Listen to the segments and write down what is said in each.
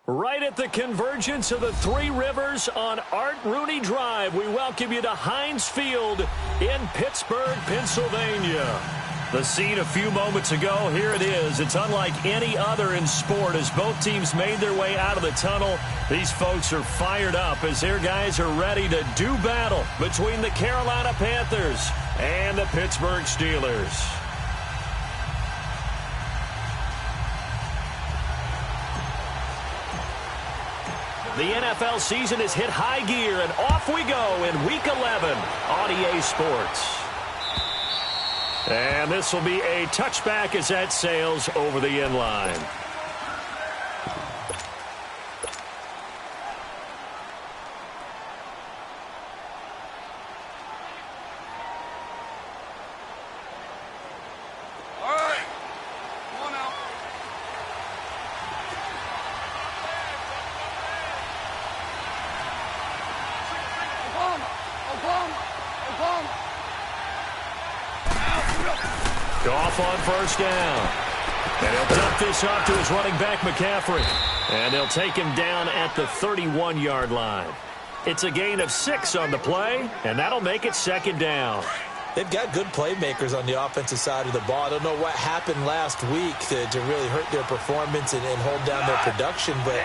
Right at the convergence of the Three Rivers on Art Rooney Drive, we welcome you to Heinz Field in Pittsburgh, Pennsylvania. The scene a few moments ago, here it is. It's unlike any other in sport as both teams made their way out of the tunnel. These folks are fired up as their guys are ready to do battle between the Carolina Panthers and the Pittsburgh Steelers. The NFL season has hit high gear, and off we go in Week 11 on EA Sports. And this will be a touchback as that sails over the end line. Off on first down. And he'll dump this off to his running back, McCaffrey. And they'll take him down at the 31-yard line. It's a gain of 6 on the play, and that'll make it second down. They've got good playmakers on the offensive side of the ball. I don't know what happened last week to really hurt their performance and hold down their production, but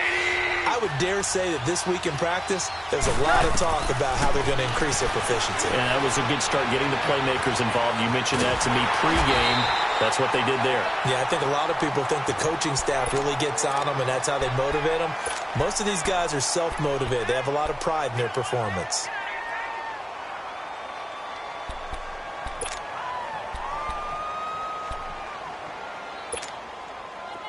I would dare say that this week in practice, there's a lot of talk about how they're going to increase their proficiency. Yeah, that was a good start getting the playmakers involved. You mentioned that to me pregame. That's what they did there. Yeah, I think a lot of people think the coaching staff really gets on them, and that's how they motivate them. Most of these guys are self-motivated. They have a lot of pride in their performance.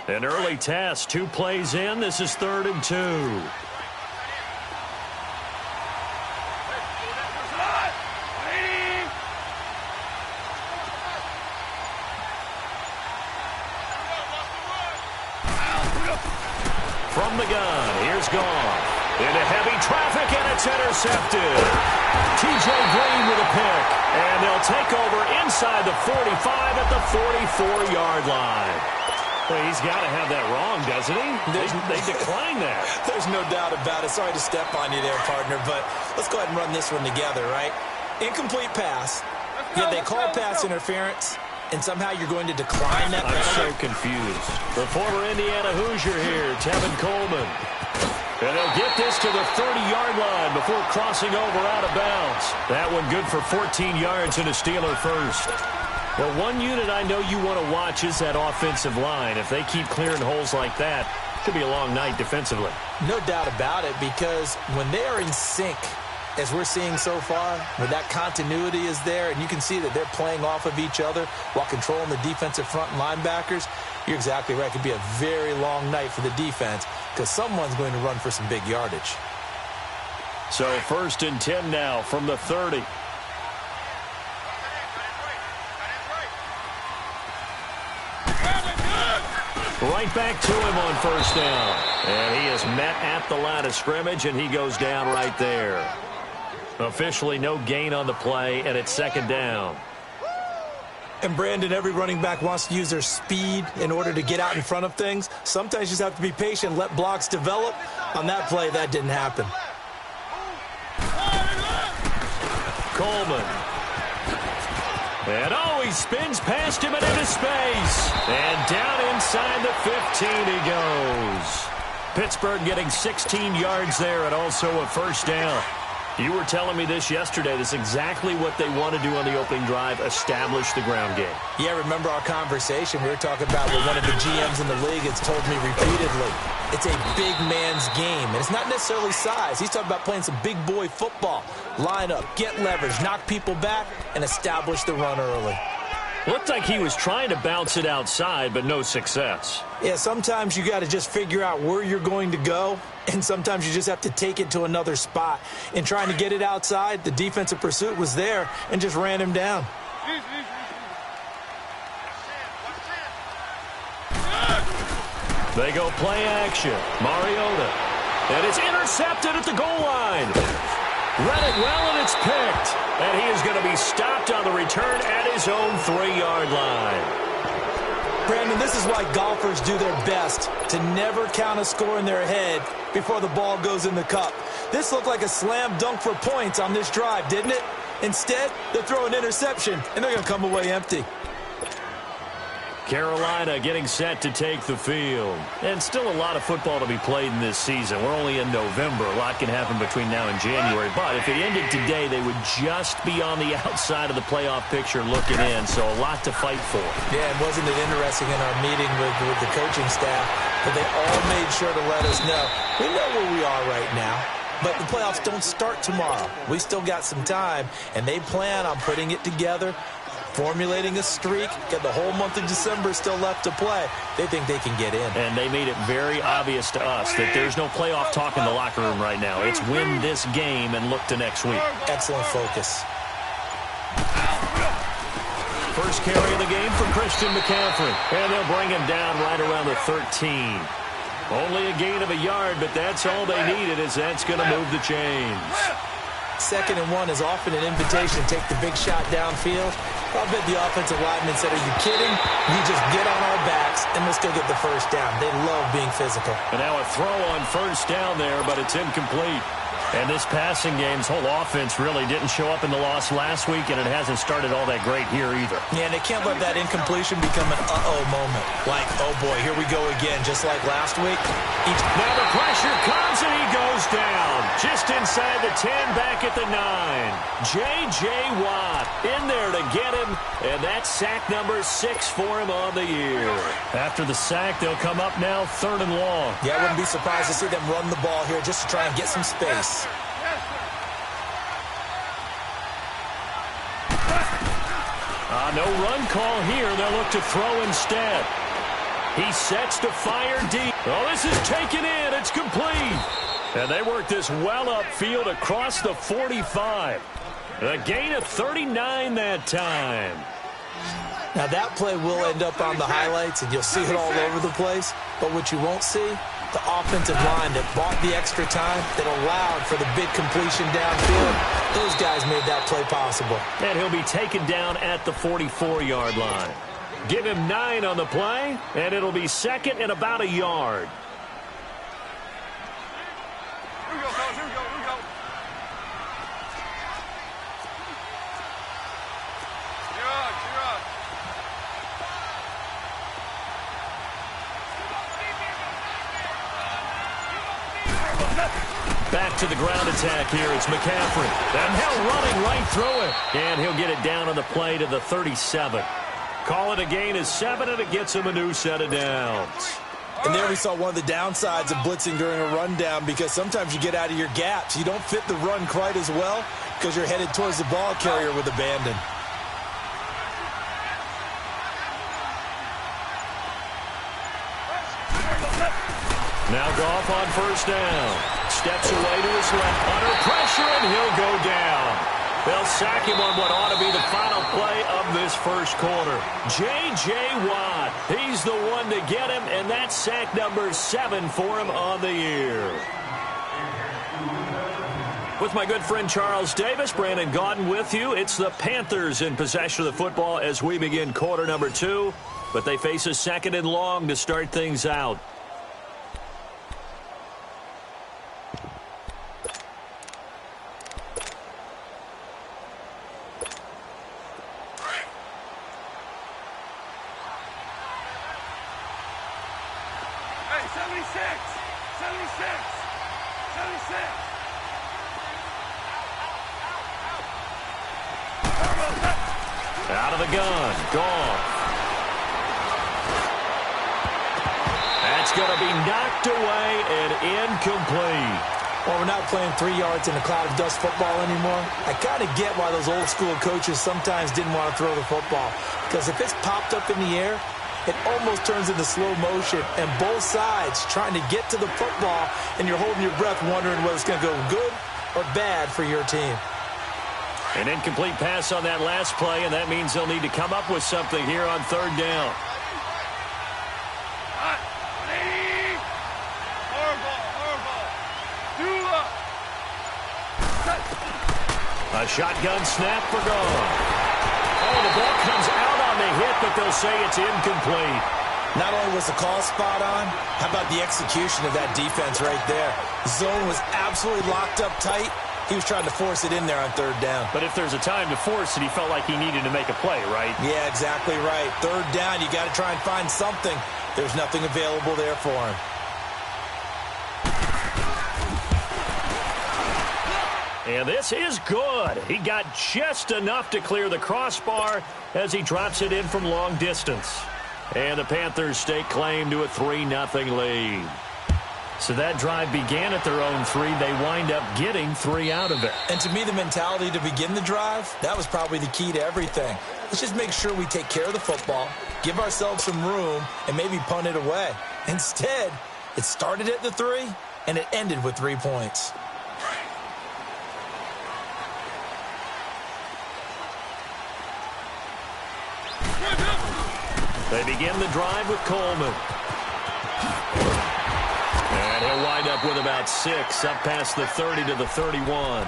An early test, 2 plays in. This is 3rd and 2. From the gun, here's Goff. Into heavy traffic, and it's intercepted. T.J. Green with a pick, and they'll take over inside the 45 at the 44-yard line. Well, he's got to have that wrong, doesn't he? They decline that. There's no doubt about it. Sorry to step on you there, partner, but let's go ahead and run this one together, right? Incomplete pass. Yeah, they call pass interference, and somehow you're going to decline that penalty. I'm so confused. The former Indiana Hoosier here, Tevin Coleman. And they'll get this to the 30-yard line before crossing over out of bounds. That one good for 14 yards and a Steeler first. Well, one unit I know you want to watch is that offensive line. If they keep clearing holes like that, it could be a long night defensively. No doubt about it, because when they are in sync, as we're seeing so far, where that continuity is there, and you can see that they're playing off of each other while controlling the defensive front linebackers, you're exactly right. It could be a very long night for the defense because someone's going to run for some big yardage. So 1st and 10 now from the 30. Right back to him on first down. And he is met at the line of scrimmage, and he goes down right there. Officially no gain on the play, and it's second down. And, Brandon, every running back wants to use their speed in order to get out in front of things. Sometimes you just have to be patient, let blocks develop. On that play, that didn't happen. Coleman. And he spins past him and into space. And down inside the 15 he goes. Pittsburgh getting 16 yards there and also a first down. You were telling me this yesterday. This is exactly what they want to do on the opening drive, establish the ground game. Yeah, remember our conversation. We were talking about what one of the GMs in the league has told me repeatedly. It's a big man's game, and it's not necessarily size. He's talking about playing some big boy football. Line up, get leverage, knock people back, and establish the run early. Looked like he was trying to bounce it outside, but no success. Yeah, sometimes you got to just figure out where you're going to go, and sometimes you just have to take it to another spot. In trying to get it outside, the defensive pursuit was there and just ran him down. They go play action. Mariota. And it's intercepted at the goal line. Read it well, and it's picked. And he is going to be stopped on the return at his own 3-yard line. Brandon, this is why golfers do their best to never count a score in their head before the ball goes in the cup. This looked like a slam dunk for points on this drive, didn't it? Instead, they throw an interception, and they're going to come away empty. Carolina getting set to take the field. And still a lot of football to be played in this season. We're only in November. A lot can happen between now and January. But if it ended today, they would just be on the outside of the playoff picture looking in. So a lot to fight for. Yeah, and wasn't it interesting in our meeting with the coaching staff that they all made sure to let us know. We know where we are right now. But the playoffs don't start tomorrow. We still got some time, and they plan on putting it together, formulating a streak, got the whole month of December still left to play. They think they can get in. And they made it very obvious to us that there's no playoff talk in the locker room right now. It's win this game and look to next week. Excellent focus. First carry of the game for Christian McCaffrey. And they'll bring him down right around the 13. Only a gain of a yard, but that's all they needed, as that's going to move the chains. 2nd and 1 is often an invitation to take the big shot downfield. I'll bet the offensive lineman said, "Are you kidding? You just get on our backs and let's go get the first down." They love being physical. And now a throw on first down there, but it's incomplete. And this passing game's whole offense really didn't show up in the loss last week, and it hasn't started all that great here either. Yeah, and they can't let that incompletion become an uh-oh moment. Like, oh boy, here we go again, just like last week. Now the pressure comes, and he goes down. Just inside the 10, back at the 9. J.J. Watt in there to get him, and that's sack number 6 for him on the year. After the sack, they'll come up now 3rd and long. Yeah, I wouldn't be surprised to see them run the ball here just to try and get some space. No run call here. They'll look to throw instead. He sets to fire deep. Oh, this is taken in. It's complete. And they work this well upfield across the 45. A gain of 39 that time. Now that play will end up on the highlights, and you'll see it all over the place. But what you won't see, the offensive line that bought the extra time, that allowed for the big completion downfield. Those guys made that play possible. And he'll be taken down at the 44-yard line. Give him 9 on the play, and it'll be 2nd and about a yard. Here we go, fellas. Here we go. Here we go. You're on. Back to the ground attack here. It's McCaffrey. And he'll running right through it. And he'll get it down on the play to the 37. Call it a gain of 7, and it gets him a new set of downs. And there we saw one of the downsides of blitzing during a rundown, because sometimes you get out of your gaps. You don't fit the run quite as well because you're headed towards the ball carrier with abandon. Now Goff on first down. Steps away to his left. Under pressure, and he'll go down. They'll sack him on what ought to be the final play of this first quarter. J.J. Watt, he's the one to get him, and that's sack number 7 for him on the year. With my good friend Charles Davis, Brandon Gaudin with you. It's the Panthers in possession of the football as we begin quarter number 2, but they face a 2nd and long to start things out. Out of the gun, Goff. That's going to be knocked away and incomplete. Well, we're not playing 3 yards in a cloud of dust football anymore. I kind of get why those old school coaches sometimes didn't want to throw the football, because if it's popped up in the air, it almost turns into slow motion, and both sides trying to get to the football, and you're holding your breath wondering whether it's going to go good or bad for your team. An incomplete pass on that last play, and that means they'll need to come up with something here on 3rd down. A shotgun snap for Goff. Oh, the ball comes out on the hit, but they'll say it's incomplete. Not only was the call spot on, how about the execution of that defense right there? Zone was absolutely locked up tight. He was trying to force it in there on third down. But if there's a time to force it, he felt like he needed to make a play, right? Yeah, exactly right. Third down, you got to try and find something. There's nothing available there for him. And this is good. He got just enough to clear the crossbar as he drops it in from long distance. And the Panthers stake claim to a 3-0 lead. So that drive began at their own 3. They wind up getting 3 out of it. And to me, the mentality to begin the drive, that was probably the key to everything. Let's just make sure we take care of the football, give ourselves some room, and maybe punt it away. Instead, it started at the 3, and it ended with 3 points. They begin the drive with Coleman. And he'll wind up with about 6, up past the 30 to the 31.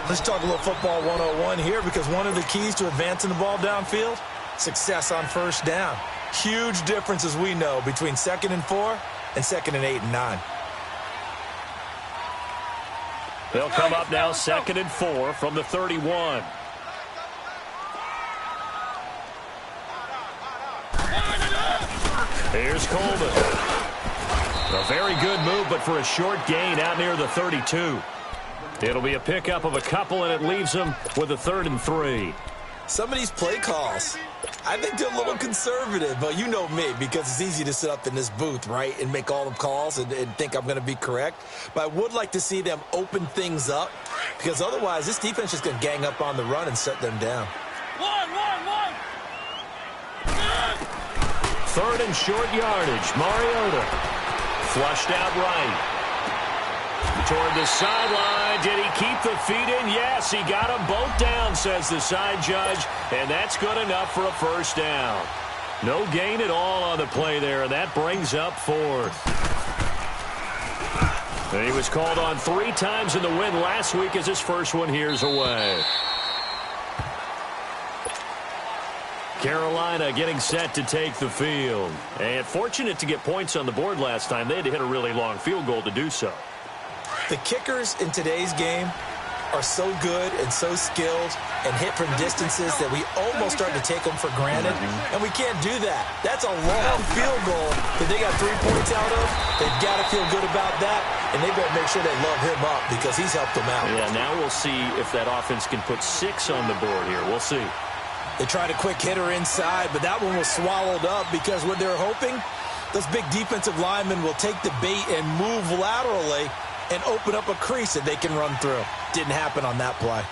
Let's talk a little football 101 here, because one of the keys to advancing the ball downfield, success on first down. Huge difference, as we know, between 2nd and 4 and 2nd and 8 and 9. They'll come up now 2nd and 4 from the 31. Here's Coleman. A very good move, but for a short gain out near the 32. It'll be a pickup of a couple, and it leaves them with a 3rd and 3. Some of these play calls, I think they're a little conservative, but you know me, because it's easy to sit up in this booth, right, and make all the calls and think I'm going to be correct. But I would like to see them open things up, because otherwise this defense is going to gang up on the run and set them down. 3rd and short yardage. Mariota flushed out right. Toward the sideline. Did he keep the feet in? Yes, he got them both down, says the side judge. And that's good enough for a first down. No gain at all on the play there, and that brings up 4th. And he was called on 3 times in the win last week as his first one here's away. Carolina getting set to take the field. And fortunate to get points on the board last time. They had to hit a really long field goal to do so. The kickers in today's game are so good and so skilled and hit from distances that we almost start to take them for granted. And we can't do that. That's a long field goal that they got 3 points out of. They've got to feel good about that. And they better make sure they love him up, because he's helped them out. Yeah, now we'll see if that offense can put 6 on the board here. We'll see. They tried a quick hitter inside, but that one was swallowed up, because what they're hoping, those big defensive linemen will take the bait and move laterally and open up a crease that they can run through. Didn't happen on that play.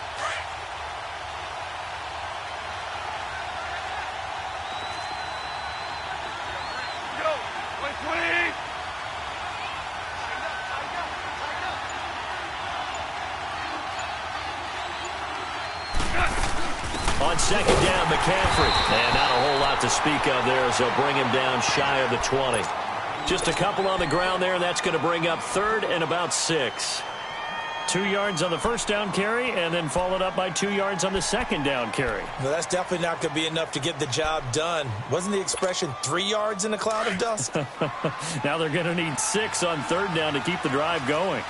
On 2nd down, McCaffrey. And not a whole lot to speak of there as they'll bring him down shy of the 20. Just a couple on the ground there, and that's going to bring up 3rd and about 6. 2 yards on the first down carry, and then followed up by 2 yards on the 2nd down carry. Well, that's definitely not going to be enough to get the job done. Wasn't the expression 3 yards in a cloud of dust? Now they're going to need 6 on 3rd down to keep the drive going.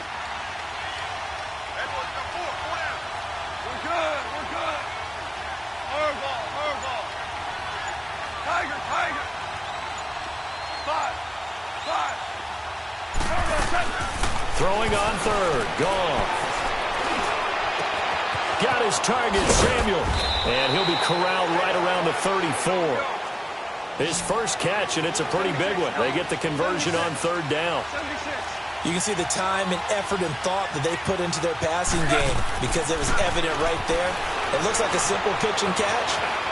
Throwing on 3rd. Goff. Got his target, Samuel. And he'll be corralled right around the 34. His first catch, and it's a pretty big one. They get the conversion on 3rd down. You can see the time and effort and thought that they put into their passing game, because it was evident right there. It looks like a simple pitch and catch,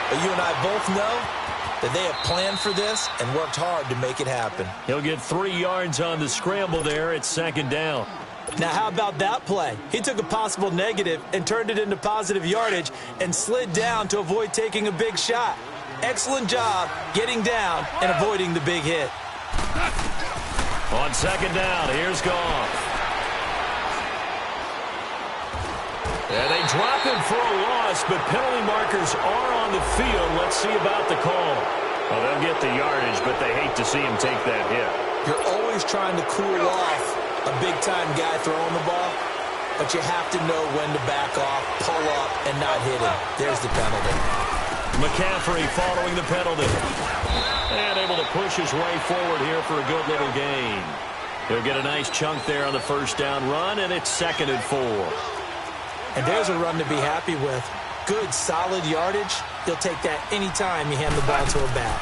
but you and I both know that they have planned for this and worked hard to make it happen. He'll get 3 yards on the scramble there at 2nd down. Now, how about that play? He took a possible negative and turned it into positive yardage and slid down to avoid taking a big shot. Excellent job getting down and avoiding the big hit. On 2nd down, here's Goff. And they drop him for a loss, but penalty markers are on the field. Let's see about the call. Well, they'll get the yardage, but they hate to see him take that hit. You're always trying to cool off a big-time guy throwing the ball, but you have to know when to back off, pull up, and not hit him. There's the penalty. McCaffrey following the penalty. And able to push his way forward here for a good little gain. He'll get a nice chunk there on the first down run, and it's 2nd and 4. And there's a run to be happy with. Good, solid yardage. He'll take that any time you hand the ball to a back.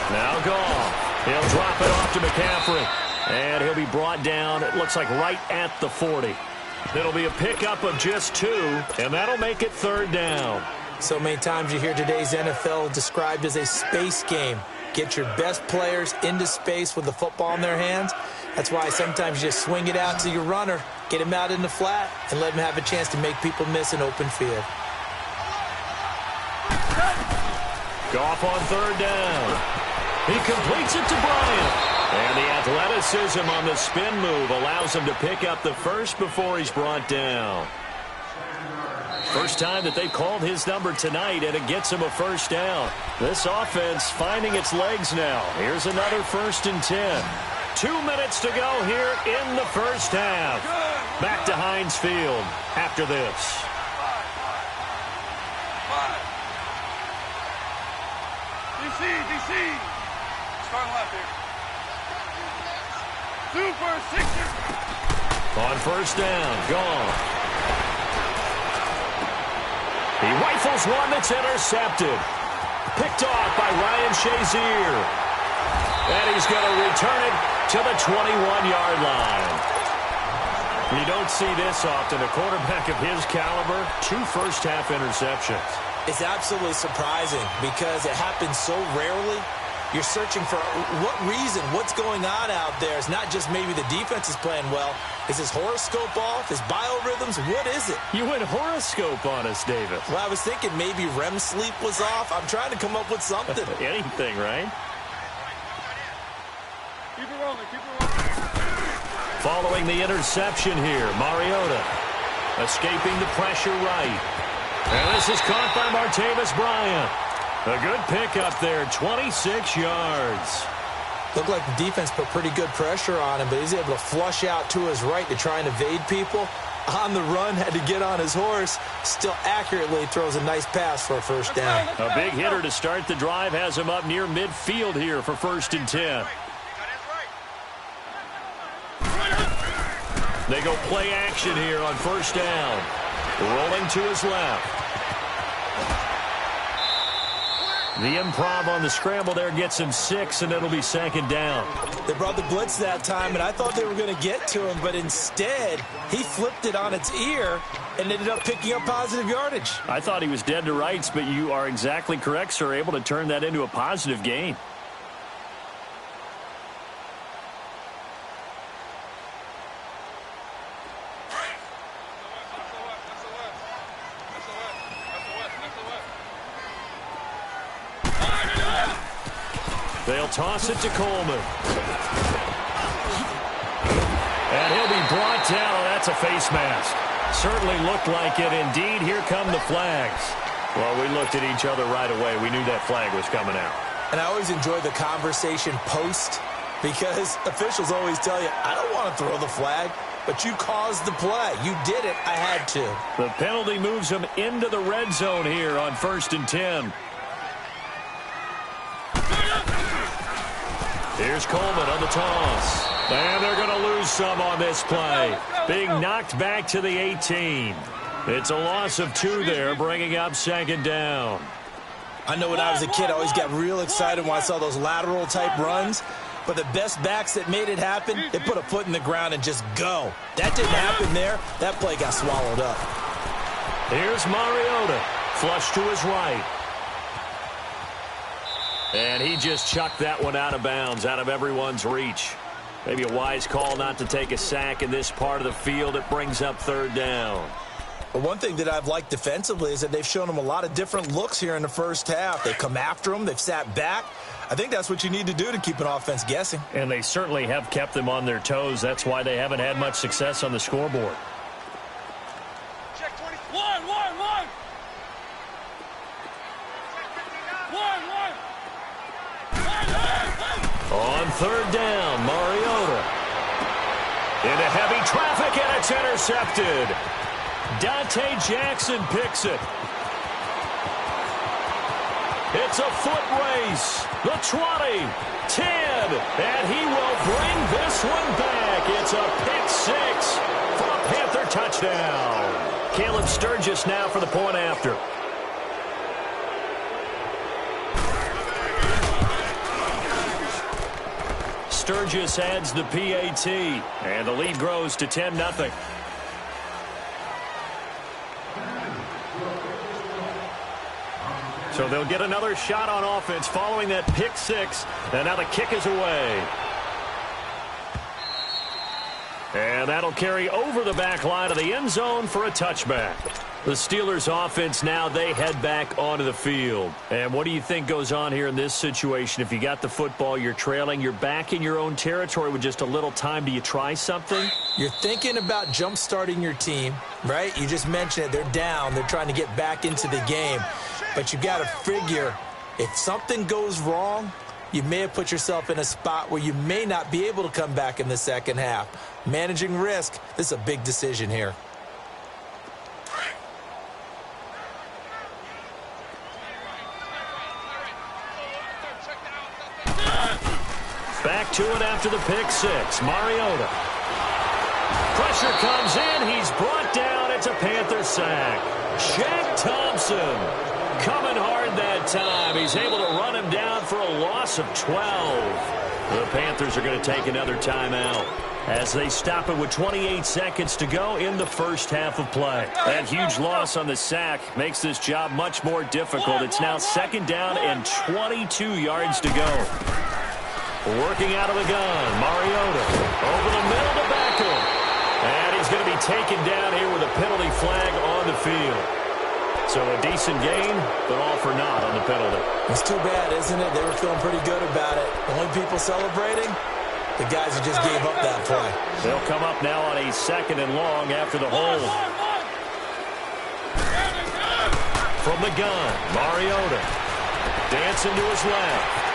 Now Goff. He'll drop it off to McCaffrey. And he'll be brought down, it looks like right at the 40. It'll be a pickup of just 2, and that'll make it 3rd down. So many times you hear today's NFL described as a space game. Get your best players into space with the football in their hands. That's why sometimes you just swing it out to your runner, get him out in the flat, and let him have a chance to make people miss an open field. Goff on 3rd down. He completes it to Bryant. And the athleticism on the spin move allows him to pick up the first before he's brought down. First time that they've called his number tonight, and it gets him a first down. This offense finding its legs now. Here's another 1st and 10. 2 minutes to go here in the first half. Back to Heinz Field after this. DC. Starting left here. Super 60. On 1st down, gone. He rifles one that's intercepted. Picked off by Ryan Shazier. And he's going to return it to the 21-yard line. You don't see this often. A quarterback of his caliber, 2 first-half interceptions. It's absolutely surprising because it happens so rarely. You're searching for what reason, what's going on out there. It's not just maybe the defense is playing well. Is his horoscope off? His biorhythms? What is it? You went horoscope on us, Davis. Well, I was thinking maybe REM sleep was off. I'm trying to come up with something. Anything, right? Keep it rolling. Following the interception here, Mariota escaping the pressure right. And this is caught by Martavis Bryant. A good pickup there, 26 yards. Looked like the defense put pretty good pressure on him, but he's able to flush out to his right to try and evade people. On the run, had to get on his horse. Still accurately throws a nice pass for a first down. A big hitter to start the drive has him up near midfield here for 1st and 10. They go play action here on 1st down. Rolling to his left. The improv on the scramble there gets him 6, and it'll be 2nd down. They brought the blitz that time, and I thought they were going to get to him, but instead, he flipped it on its ear and ended up picking up positive yardage. I thought he was dead to rights, but you are exactly correct, sir. Able to turn that into a positive gain. They'll toss it to Coleman. And he'll be brought down. Oh, that's a face mask. Certainly looked like it. Indeed, here come the flags. Well, we looked at each other right away. We knew that flag was coming out. And I always enjoy the conversation post because officials always tell you, I don't want to throw the flag, but you caused the play. You did it. I had to. The penalty moves him into the red zone here on 1st and 10. Here's Coleman on the toss. And they're going to lose some on this play. Being knocked back to the 18. It's a loss of 2 there, bringing up 2nd down. I know when I was a kid, I always got real excited when I saw those lateral-type runs. But the best backs that made it happen, they put a foot in the ground and just go. That didn't happen there. That play got swallowed up. Here's Mariota. Flush to his right. And he just chucked that one out of bounds, out of everyone's reach. Maybe a wise call not to take a sack in this part of the field. It brings up 3rd down. But one thing that I've liked defensively is that they've shown them a lot of different looks here in the first half. They've come after them. They've sat back. I think that's what you need to do to keep an offense guessing. And they certainly have kept them on their toes. That's why they haven't had much success on the scoreboard. One. On third down, Mariota. Into heavy traffic, and it's intercepted. Dante Jackson picks it. It's a foot race. The 20, 10, and he will bring this one back. It's a pick six for a Panther touchdown. Caleb Sturgis now for the point after. Sturgis adds the PAT, and the lead grows to 10-0. So they'll get another shot on offense following that pick six, and now the kick is away. And that'll carry over the back line of the end zone for a touchback. The Steelers offense now, they head back onto the field. And what do you think goes on here in this situation? If you got the football, you're trailing, you're back in your own territory with just a little time. Do you try something? You're thinking about jump-starting your team, right? You just mentioned it. They're down. They're trying to get back into the game. But you got to figure, if something goes wrong, you may have put yourself in a spot where you may not be able to come back in the second half. Managing risk, this is a big decision here. Back to it after the pick six. Mariota. Pressure comes in. He's brought down. It's a Panther sack. Shaq Thompson coming hard that time. He's able to run him down for a loss of 12. The Panthers are going to take another timeout as they stop it with 28 seconds to go in the first half of play. That huge loss on the sack makes this job much more difficult. It's now second down and 22 yards to go. Working out of the gun, Mariota over the middle to Beckham. And he's going to be taken down here with a penalty flag on the field. So a decent gain, but all for naught on the penalty. It's too bad, isn't it? They were feeling pretty good about it. The only people celebrating, the guys who just gave up that play. They'll come up now on a second and long after the hold. From the gun, Mariota dancing to his left.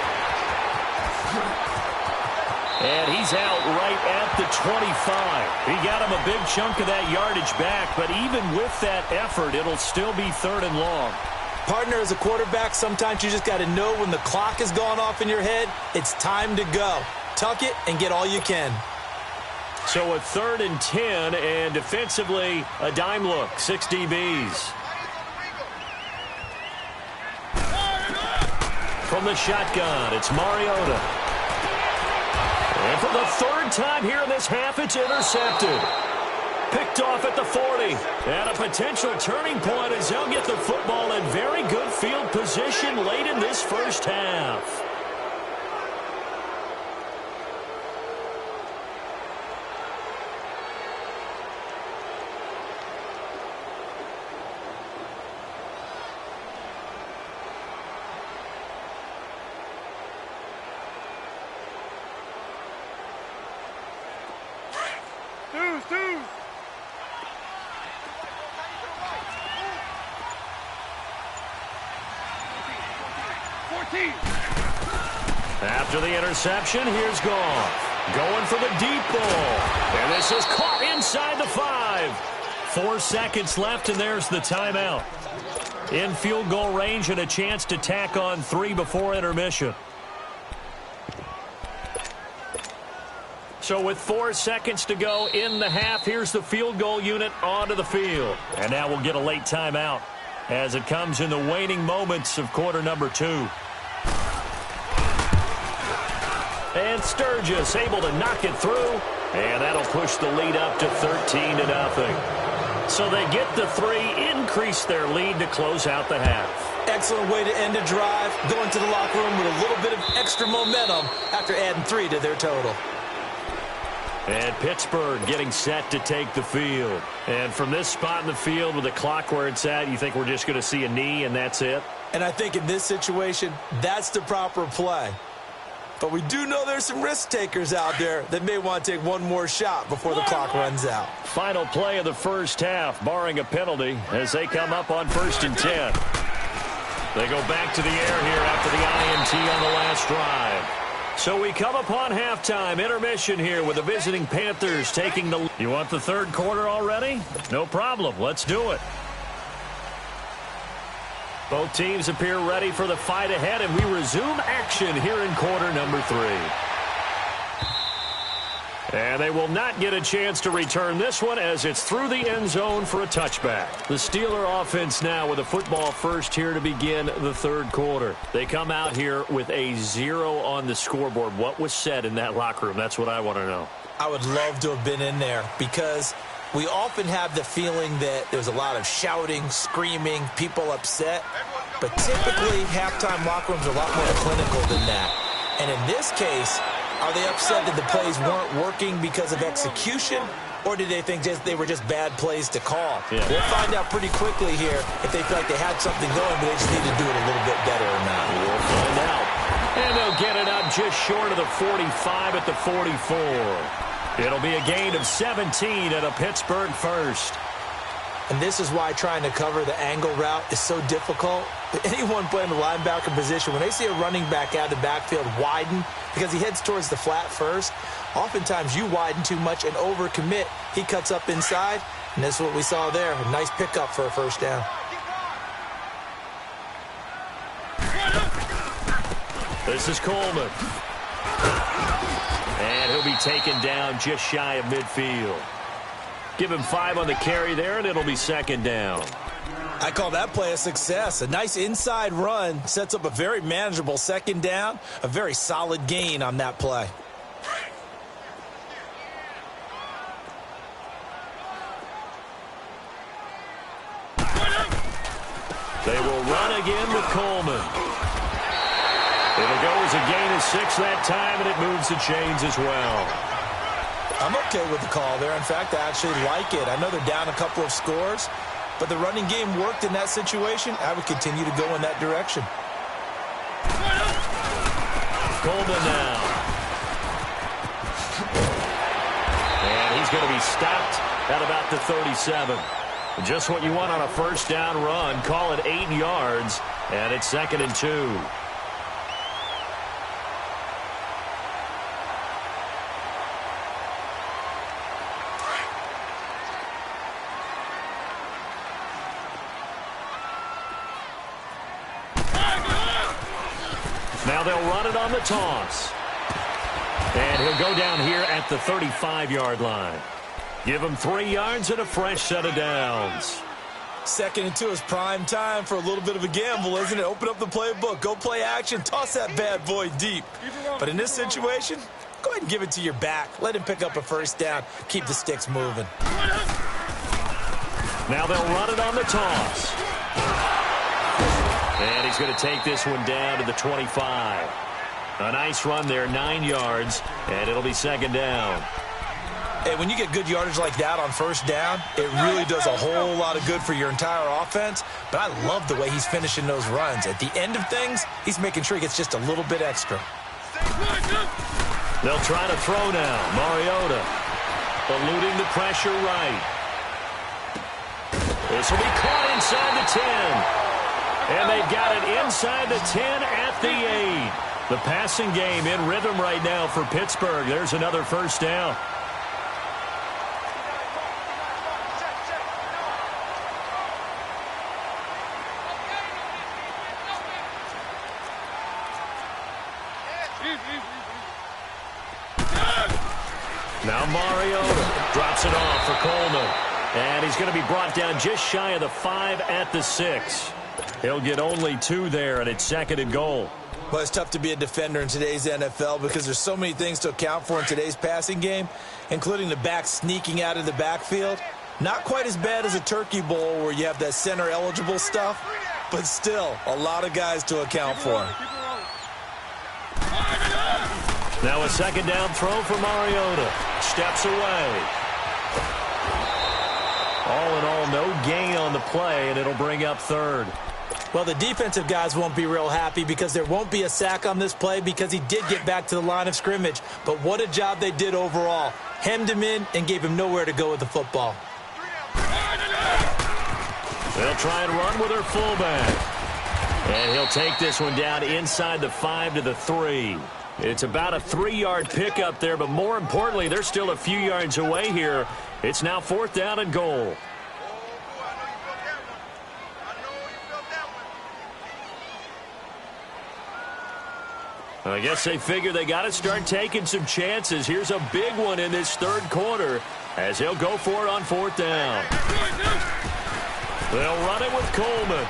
And he's out right at the 25. He got him a big chunk of that yardage back, but even with that effort, it'll still be third and long. Partner, as a quarterback, sometimes you just got to know when the clock has gone off in your head, it's time to go. Tuck it and get all you can. So a third and 10, and defensively, a dime look, 6 DBs. From the shotgun, it's Mariota. And for the third time here in this half, it's intercepted. Picked off at the 40. And a potential turning point as they'll get the football in very good field position late in this first half. After the interception, here's Goff. Going for the deep ball. And this is caught inside the 5. 4 seconds left, and there's the timeout. In field goal range and a chance to tack on 3 before intermission. So with 4 seconds to go in the half, here's the field goal unit onto the field. And now we'll get a late timeout as it comes in the waning moments of quarter number 2. And Sturgis able to knock it through. And that'll push the lead up to 13-0. So they get the 3, increase their lead to close out the half. Excellent way to end a drive. Going to the locker room with a little bit of extra momentum after adding 3 to their total. And Pittsburgh getting set to take the field. And from this spot in the field with the clock where it's at, you think we're just going to see a knee and that's it? And I think in this situation, that's the proper play. But we do know there's some risk takers out there that may want to take one more shot before the clock runs out. Final play of the first half, barring a penalty, as they come up on 1st and 10. They go back to the air here after the INT on the last drive. So we come upon halftime, intermission here with the visiting Panthers taking the... You want the third quarter already? No problem. Let's do it. Both teams appear ready for the fight ahead, and we resume action here in quarter number 3. And they will not get a chance to return this one as it's through the end zone for a touchback. The Steeler offense now with a football first here to begin the third quarter. They come out here with a 0 on the scoreboard. What was said in that locker room? That's what I want to know. I would love to have been in there because we often have the feeling that there's a lot of shouting, screaming, people upset. But typically, halftime locker rooms are a lot more clinical than that. And in this case, are they upset that the plays weren't working because of execution, or did they think they were just bad plays to call? Yeah. We'll find out pretty quickly here if they feel like they had something going, but they just need to do it a little bit better or not. We'll find out. And they'll get it up just short of the 45 at the 44. It'll be a gain of 17 at a Pittsburgh first. And this is why trying to cover the angle route is so difficult. Anyone playing the linebacker position, when they see a running back out of the backfield widen because he heads towards the flat first, oftentimes you widen too much and overcommit. He cuts up inside, and that's what we saw there. A nice pickup for a first down. This is Coleman. And he'll be taken down just shy of midfield. Give him 5 on the carry there, and it'll be second down. I call that play a success. A nice inside run sets up a very manageable second down, a very solid gain on that play. They will run again with Coleman. It'll go as a gain of 6 that time, and it moves the chains as well. I'm okay with the call there. In fact, I actually like it. I know they're down a couple of scores, but the running game worked in that situation. I would continue to go in that direction. Coleman now. And he's going to be stopped at about the 37. Just what you want on a first down run. Call it 8 yards, and it's 2nd and 2. Now they'll run it on the toss. And he'll go down here at the 35-yard line. Give him 3 yards and a fresh set of downs. 2nd and 2 is prime time for a little bit of a gamble, isn't it? Open up the playbook, go play action, toss that bad boy deep. But in this situation, go ahead and give it to your back. Let him pick up a first down. Keep the sticks moving. Now they'll run it on the toss. And he's going to take this one down to the 25. A nice run there, 9 yards, and it'll be second down. Hey, when you get good yardage like that on first down, it really does a whole lot of good for your entire offense. But I love the way he's finishing those runs. At the end of things, he's making sure he gets just a little bit extra. They'll try to throw now. Mariota eluding the pressure right. This will be caught inside the 10. And they've got it inside the 10 at the 8. The passing game in rhythm right now for Pittsburgh. There's another first down. Now Mariota drops it off for Coleman. And he's going to be brought down just shy of the 5 at the 6. He'll get only 2 there, and it's 2nd and goal. Well, it's tough to be a defender in today's NFL because there's so many things to account for in today's passing game, including the back sneaking out of the backfield. Not quite as bad as a turkey bowl where you have that center-eligible stuff, but still a lot of guys to account for. Now a second down throw for Mariota. Steps away. All in all, no gain on the play, and it'll bring up 3rd. Well, the defensive guys won't be real happy because there won't be a sack on this play because he did get back to the line of scrimmage. But what a job they did overall. Hemmed him in and gave him nowhere to go with the football. They'll try and run with their fullback. And he'll take this one down inside the 5 to the 3. It's about a 3-yard pickup there, but more importantly, they're still a few yards away here. It's now 4th down and goal. I guess they figure they got to start taking some chances. Here's a big one in this third quarter as he'll go for it on 4th down. They'll run it with Coleman.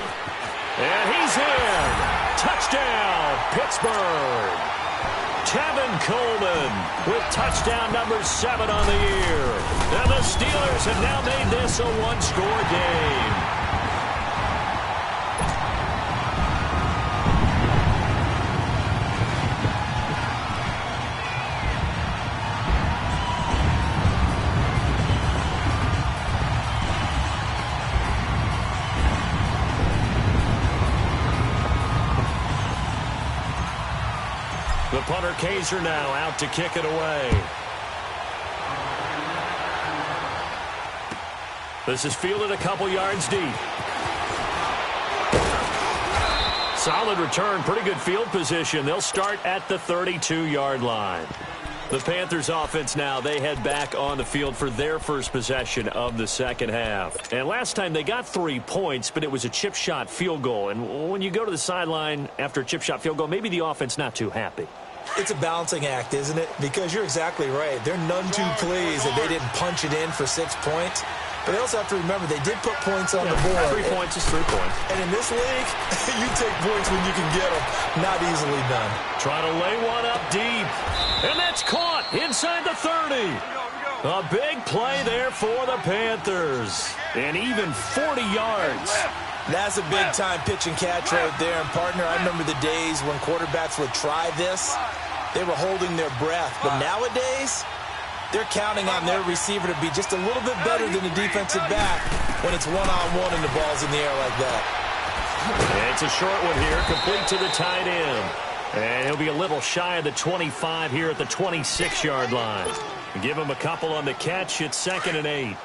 And he's in. Touchdown, Pittsburgh. Tevin Coleman with touchdown number 7 on the year. And the Steelers have now made this a one-score game. The punter Kaiser now out to kick it away. This is fielded a couple yards deep. Solid return, pretty good field position. They'll start at the 32-yard line. The Panthers offense now, they head back on the field for their first possession of the second half. And last time they got 3 points, but it was a chip shot field goal. And when you go to the sideline after a chip shot field goal, maybe the offense not too happy. It's a balancing act, isn't it? Because you're exactly right. They're none too pleased that they didn't punch it in for 6 points. But they also have to remember they did put points on the board. 3 points is 3 points. And in this league, you take points when you can get them. Not easily done. Trying to lay one up deep. And that's caught inside the 30. A big play there for the Panthers. And even 40 yards. That's a big-time pitch and catch right there. And, partner, I remember the days when quarterbacks would try this. They were holding their breath. But nowadays, they're counting on their receiver to be just a little bit better than the defensive back when it's one-on-one and the ball's in the air like that. And it's a short one here, complete to the tight end. And he'll be a little shy of the 25 here at the 26-yard line. Give him a couple on the catch. It's 2nd and 8.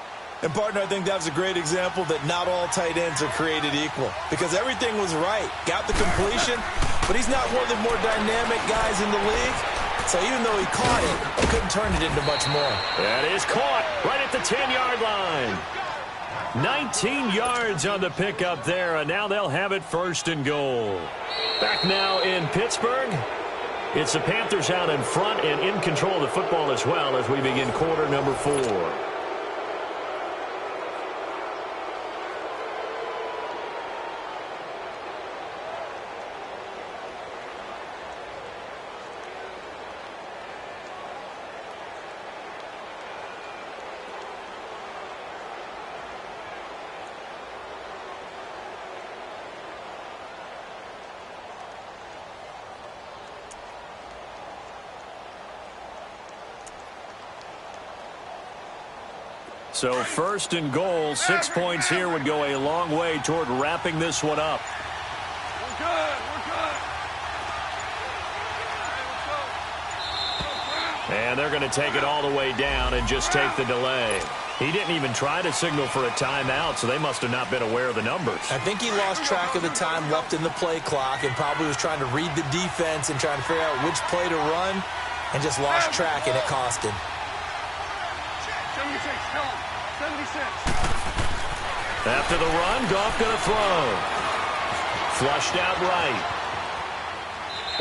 And, partner, I think that was a great example that not all tight ends are created equal. Because everything was right. Got the completion, but he's not one of the more dynamic guys in the league. So even though he caught it, he couldn't turn it into much more. That is caught right at the 10-yard line. 19 yards on the pickup there, and now they'll have it 1st and goal. Back now in Pittsburgh. It's the Panthers out in front and in control of the football as well as we begin quarter number 4. So 1st and goal, 6 points here would go a long way toward wrapping this one up. We're good. And they're going to take it all the way down and just take the delay. He didn't even try to signal for a timeout, so they must have not been aware of the numbers. I think he lost track of the time left in the play clock and probably was trying to read the defense and trying to figure out which play to run and just lost track, and it cost him. 76, come on. 76. After the run, Goff going to throw. Flushed out right.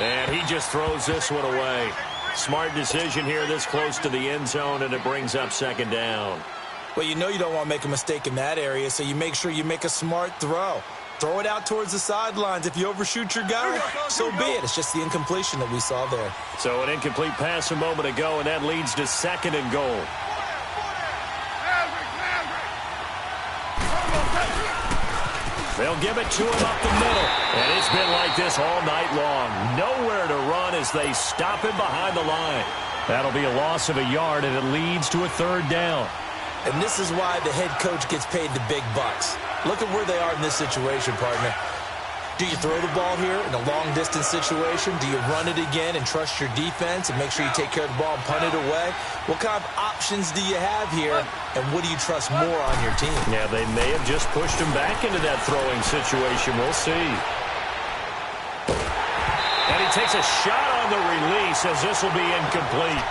And he just throws this one away. Smart decision here this close to the end zone, and it brings up 2nd down. Well, you know you don't want to make a mistake in that area, so you make sure you make a smart throw. Throw it out towards the sidelines. If you overshoot your guy, so be it. It's just the incompletion that we saw there. So an incomplete pass a moment ago, and that leads to 2nd and goal. They'll give it to him up the middle. And it's been like this all night long. Nowhere to run as they stop him behind the line. That'll be a loss of a yard, and it leads to a 3rd down. And this is why the head coach gets paid the big bucks. Look at where they are in this situation, partner. Do you throw the ball here in a long-distance situation? Do you run it again and trust your defense and make sure you take care of the ball and punt it away? What kind of options do you have here, and what do you trust more on your team? Yeah, they may have just pushed him back into that throwing situation. We'll see. And he takes a shot on the release as this will be incomplete.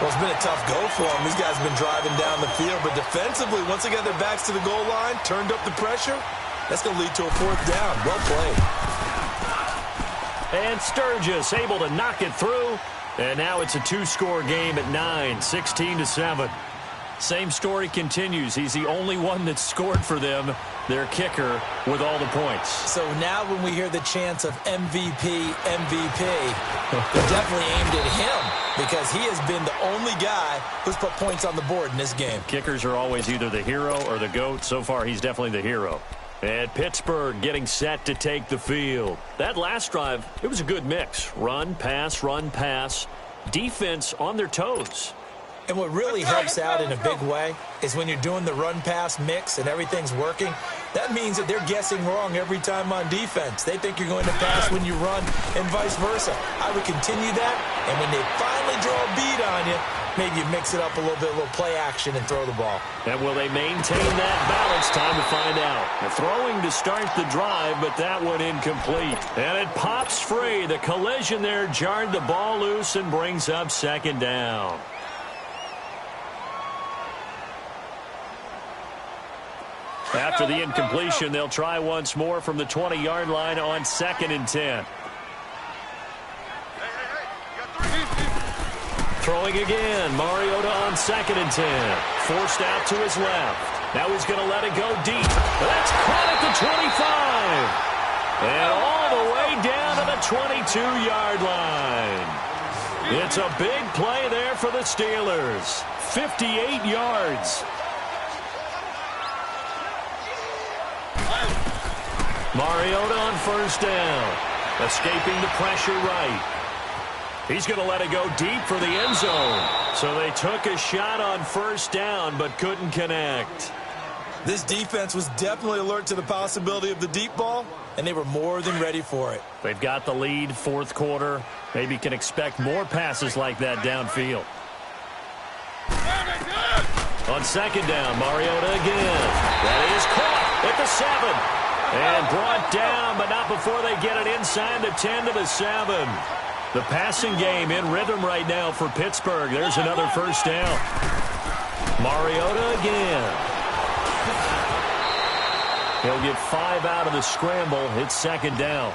Well, it's been a tough go for them. These guys have been driving down the field, but defensively, once they got their backs to the goal line, turned up the pressure, that's going to lead to a 4th down. Well played. And Sturgis able to knock it through. And now it's a 2-score game at 9, 16-7. Same story continues. He's the only one that scored for them, their kicker, with all the points. So now when we hear the chants of MVP, they're definitely aimed at him because he has been the only guy who's put points on the board in this game. Kickers are always either the hero or the GOAT. So far, he's definitely the hero. And Pittsburgh getting set to take the field. That last drive, it was a good mix. Run, pass, defense on their toes. And what really helps out in a big way is when you're doing the run-pass mix and everything's working, that means that they're guessing wrong every time on defense. They think you're going to pass when you run and vice versa. I would continue that, and when they finally draw a bead on you, maybe you mix it up a little bit, a little play action, and throw the ball. And will they maintain that balance? Time to find out. They're throwing to start the drive, but that one incomplete. And it pops free. The collision there jarred the ball loose and brings up 2nd down. After the incompletion, they'll try once more from the 20-yard line on 2nd and 10. Throwing again. Mariota on 2nd and 10. Forced out to his left. Now he's going to let it go deep. That's caught at the 25. And all the way down to the 22-yard line. It's a big play there for the Steelers. 58 yards. Mariota on 1st down. Escaping the pressure right. He's going to let it go deep for the end zone. So they took a shot on 1st down but couldn't connect. This defense was definitely alert to the possibility of the deep ball, and they were more than ready for it. They've got the lead, 4th quarter. Maybe can expect more passes like that downfield. On 2nd down, Mariota again. That is caught at the 7. And brought down, but not before they get it inside the 10 to the 7. The passing game in rhythm right now for Pittsburgh. There's another 1st down. Mariota again. He'll get 5 out of the scramble. It's 2nd down.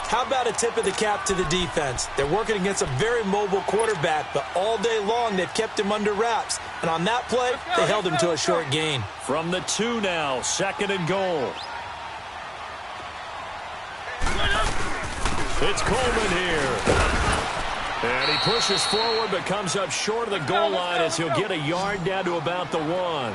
How about a tip of the cap to the defense? They're working against a very mobile quarterback, but all day long they've kept him under wraps. And on that play, they held him to a short gain. From the 2 now, 2nd and goal. It's Coleman here. And he pushes forward but comes up short of the goal line as he'll get a yard down to about the 1.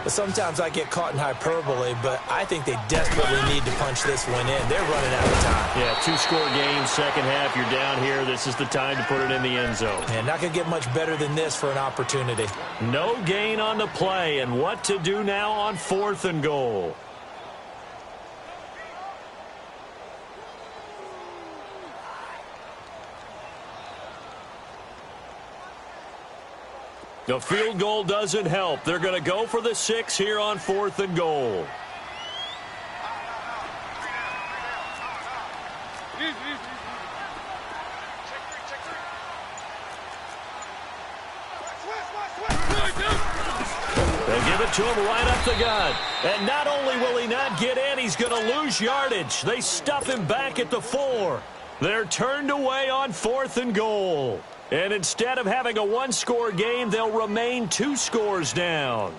Sometimes I get caught in hyperbole, but I think they desperately need to punch this one in. They're running out of time. Yeah, 2-score game, 2nd half. You're down here. This is the time to put it in the end zone. And not going to get much better than this for an opportunity. No gain on the play, and what to do now on 4th and goal. The field goal doesn't help. They're going to go for the 6 here on 4th and goal. They give it to him right up the gut. And not only will he not get in, he's going to lose yardage. They stuff him back at the 4. They're turned away on 4th and goal. And instead of having a 1-score game, they'll remain 2 scores down.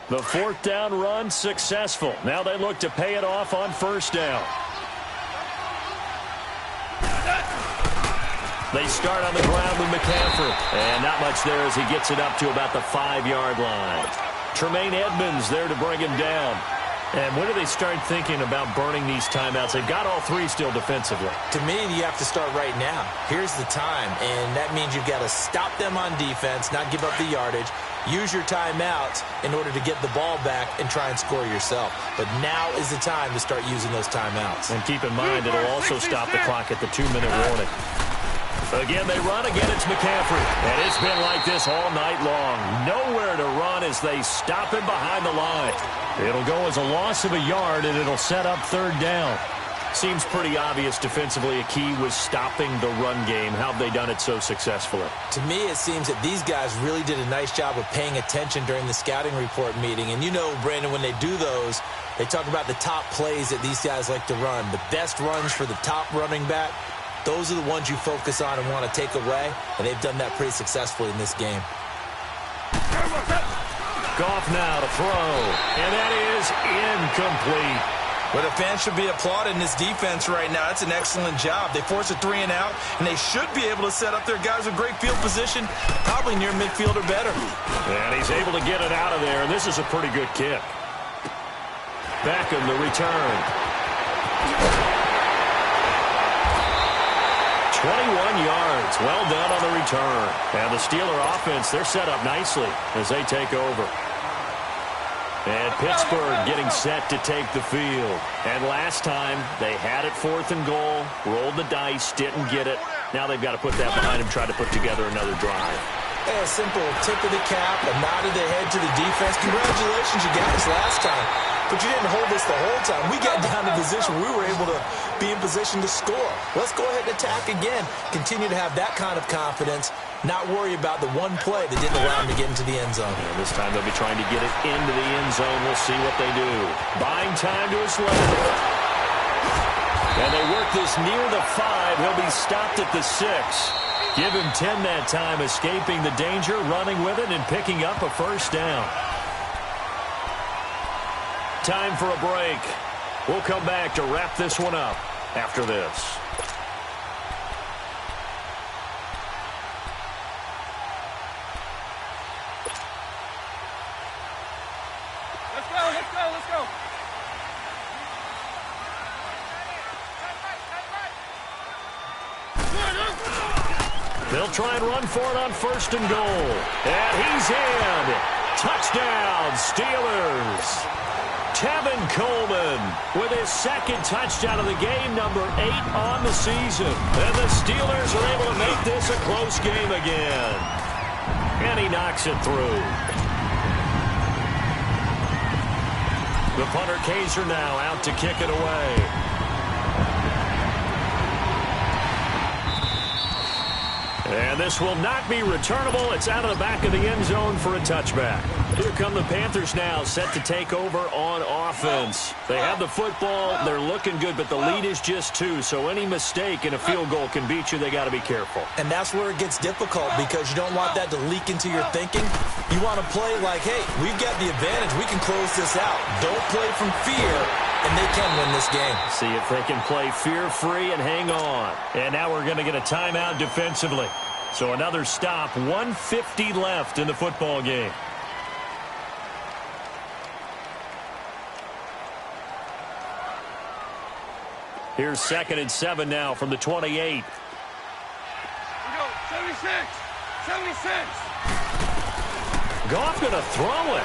The 4th down run successful. Now they look to pay it off on 1st down. They start on the ground with McCaffrey. And not much there as he gets it up to about the 5-yard line. Tremaine Edmonds there to bring him down. And when do they start thinking about burning these timeouts? They've got all 3 still defensively. To me, you have to start right now. Here's the time, and that means you've got to stop them on defense, not give up the yardage, use your timeouts in order to get the ball back and try and score yourself. But now is the time to start using those timeouts. And keep in mind, it'll also stop the clock at the 2-minute warning. Again, they run. Again, it's McCaffrey. And it's been like this all night long. Nowhere to run as they stop him behind the line. It'll go as a loss of a yard, and it'll set up 3rd down. Seems pretty obvious defensively a key was stopping the run game. How have they done it so successfully? To me, it seems that these guys really did a nice job of paying attention during the scouting report meeting. And you know, Brandon, when they do those, they talk about the top plays that these guys like to run. The best runs for the top running back, those are the ones you focus on and want to take away. And they've done that pretty successfully in this game. Goff now to throw. And that is incomplete. But the fans should be applauding this defense right now. That's an excellent job. They force a 3-and-out, and they should be able to set up their guys with great field position, probably near midfield or better. And he's able to get it out of there, and this is a pretty good kick. Beckham the return. 21 yards. Well done on the return. And the Steeler offense, they're set up nicely as they take over. And Pittsburgh getting set to take the field. And last time, they had it 4th and goal, rolled the dice, didn't get it. Now they've got to put that behind them, try to put together another drive. Hey, a simple tip of the cap, a nod of the head to the defense. Congratulations, you got us last time. But you didn't hold us the whole time. We got down to position where we were able to be in position to score. Let's go ahead and attack again. Continue to have that kind of confidence. Not worry about the one play that didn't allow him to get into the end zone. And this time they'll be trying to get it into the end zone. We'll see what they do. Buying time to his left. And they work this near the 5. He'll be stopped at the 6. Give him 10 that time, escaping the danger, running with it, and picking up a 1st down. Time for a break. We'll come back to wrap this one up after this. Let's go. They'll try and run for it on 1st and goal. And he's in. Touchdown, Steelers. Tevin Coleman with his 2nd touchdown of the game, number 8 on the season. And the Steelers are able to make this a close game again. And he knocks it through. The punter Kaiser now out to kick it away. And this will not be returnable. It's out of the back of the end zone for a touchback. Here come the Panthers now, set to take over on offense. They have the football. They're looking good, but the lead is just 2. So any mistake in a field goal can beat you. They got to be careful. And that's where it gets difficult because you don't want that to leak into your thinking. You want to play like, hey, we've got the advantage. We can close this out. Don't play from fear, and they can win this game. See if they can play fear-free and hang on. And now we're going to get a timeout defensively. So another stop, 1:50 left in the football game. Here's 2nd and 7 now from the 28. We go. 76. Goff going to throw it.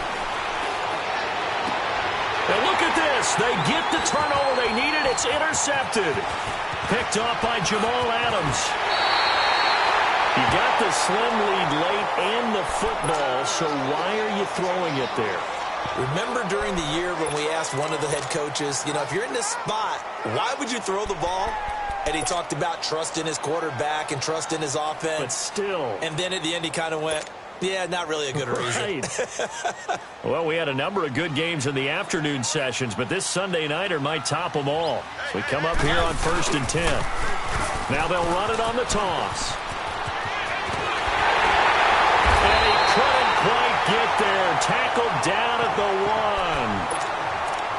And look at this. They get the turnover they needed. It's intercepted. Picked off by Jamal Adams. You got the slim lead late and the football, so why are you throwing it there? Remember during the year when we asked one of the head coaches, if you're in this spot, why would you throw the ball? And he talked about trust in his quarterback and trust in his offense. But still. And then at the end he kind of went, yeah, not really a good reason. Right. Well, we had a number of good games in the afternoon sessions, but this Sunday nighter might top them all. So we come up here on 1st and 10. Now they'll run it on the toss. And he couldn't quite get there. Tackled down at the 1.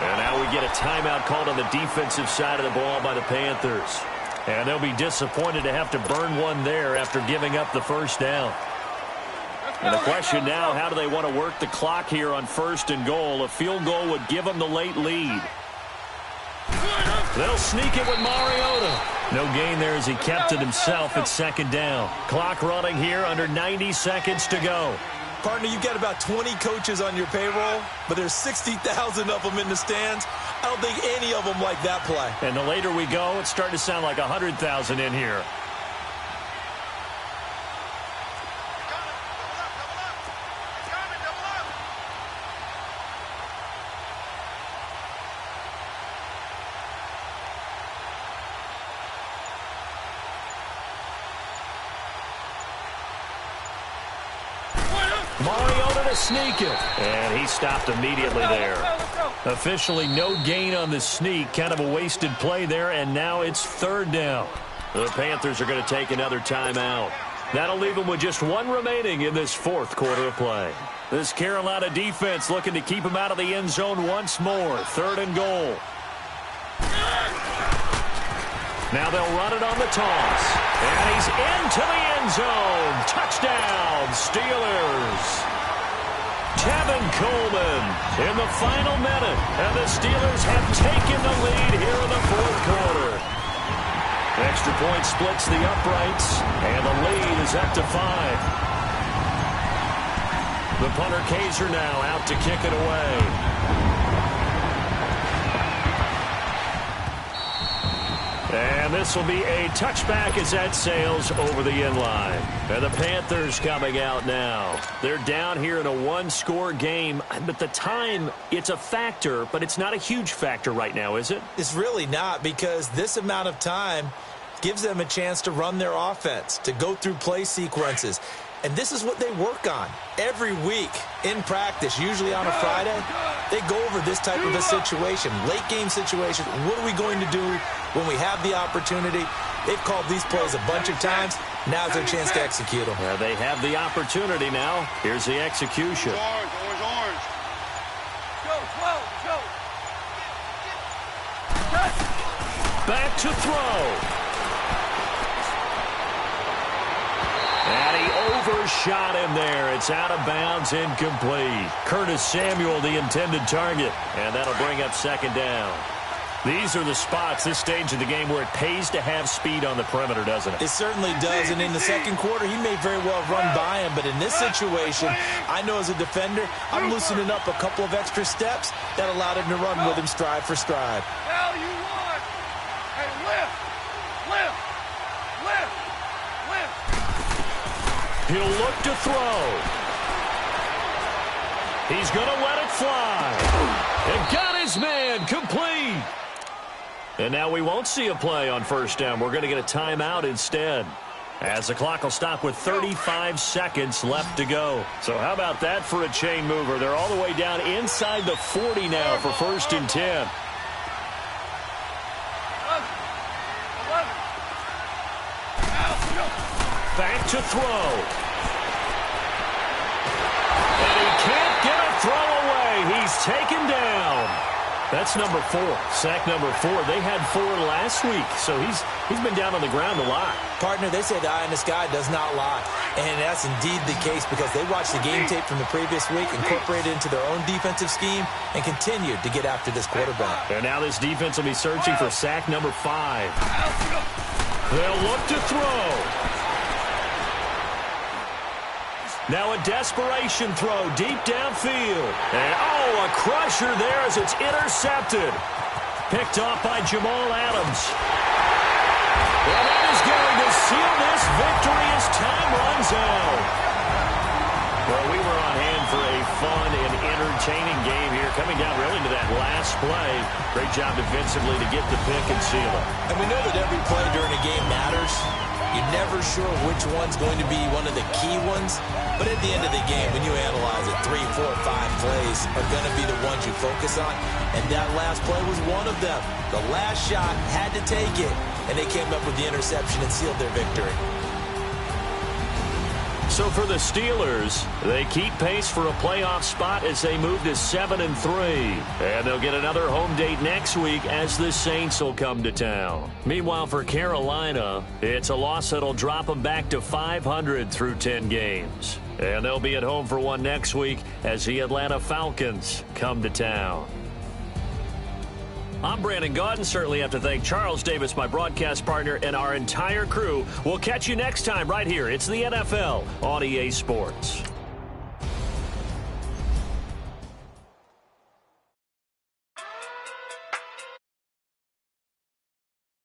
And now we get a timeout called on the defensive side of the ball by the Panthers. And they'll be disappointed to have to burn one there after giving up the 1st down. And the question now, how do they want to work the clock here on 1st and goal? A field goal would give them the late lead. They'll sneak it with Mariota. No gain there as he kept it himself at 2nd down. Clock running here under 90 seconds to go. Partner, you've got about 20 coaches on your payroll, but there's 60,000 of them in the stands. I don't think any of them like that play. And the later we go, it's starting to sound like 100,000 in here. Mariota to sneak it. And he stopped immediately there. Officially no gain on the sneak. Kind of a wasted play there, and now it's third down. The Panthers are going to take another timeout. That'll leave them with just one remaining in this fourth quarter of play. This Carolina defense looking to keep them out of the end zone once more. Third and goal. Now they'll run it on the toss. And he's into the end zone. Touchdown, Steelers. Tevin Coleman in the final minute. And the Steelers have taken the lead here in the fourth quarter. Extra point splits the uprights. And the lead is up to 5. The punter Kaiser now out to kick it away. And this will be a touchback as that sails over the end line. And the Panthers coming out now. They're down here in a one-score game. But the time, it's a factor, but it's not a huge factor right now, is it? It's really not, because this amount of time gives them a chance to run their offense, to go through play sequences. And this is what they work on every week in practice, usually on a Friday. They go over this type of a situation, late game situation. What are we going to do when we have the opportunity? They've called these plays a bunch of times. Now's their chance to execute them. They have the opportunity now. Here's the execution. Orange. Go, 12, go. Back to throw. And he overshot him there. It's out of bounds, incomplete. Curtis Samuel, the intended target. And that'll bring up second down. These are the spots, this stage of the game, where it pays to have speed on the perimeter, doesn't it? It certainly does. And in the second quarter, he may very well run by him. But in this situation, I know as a defender, I'm loosening up a couple of extra steps that allowed him to run with him stride for stride. Hell you want. Hey, lift. He'll look to throw. He's going to let it fly. And got his man complete. And now we won't see a play on first down. We're going to get a timeout instead, as the clock will stop with 35 seconds left to go. So how about that for a chain mover? They're all the way down inside the 40 now for first and 10. Back to throw. And he can't get a throw away. He's taken down. That's number 4. Sack number 4. They had 4 last week, so he's been down on the ground a lot. Partner, they say the eye in the sky does not lie. And that's indeed the case, because they watched the game tape from the previous week, incorporated it into their own defensive scheme, and continued to get after this quarterback. And now this defense will be searching for sack number 5. They'll look to throw. Now a desperation throw deep downfield. And, a crusher there as it's intercepted. Picked off by Jamal Adams. And that is going to seal this victory as time runs out. Well, we were on hand for a fun and entertaining game here, coming down really to that last play. Great job defensively to get the pick and seal it. And we know that every play during a game matters. You're never sure which one's going to be one of the key ones. But at the end of the game, when you analyze it, 3, 4, 5 plays are going to be the ones you focus on. And that last play was one of them. The last shot had to take it. And they came up with the interception and sealed their victory. So for the Steelers, they keep pace for a playoff spot as they move to 7-3. And they'll get another home date next week as the Saints will come to town. Meanwhile, for Carolina, it's a loss that'll drop them back to 500 through 10 games. And they'll be at home for one next week as the Atlanta Falcons come to town. I'm Brandon Gaudin. Certainly have to thank Charles Davis, my broadcast partner, and our entire crew. We'll catch you next time right here. It's the NFL on EA Sports.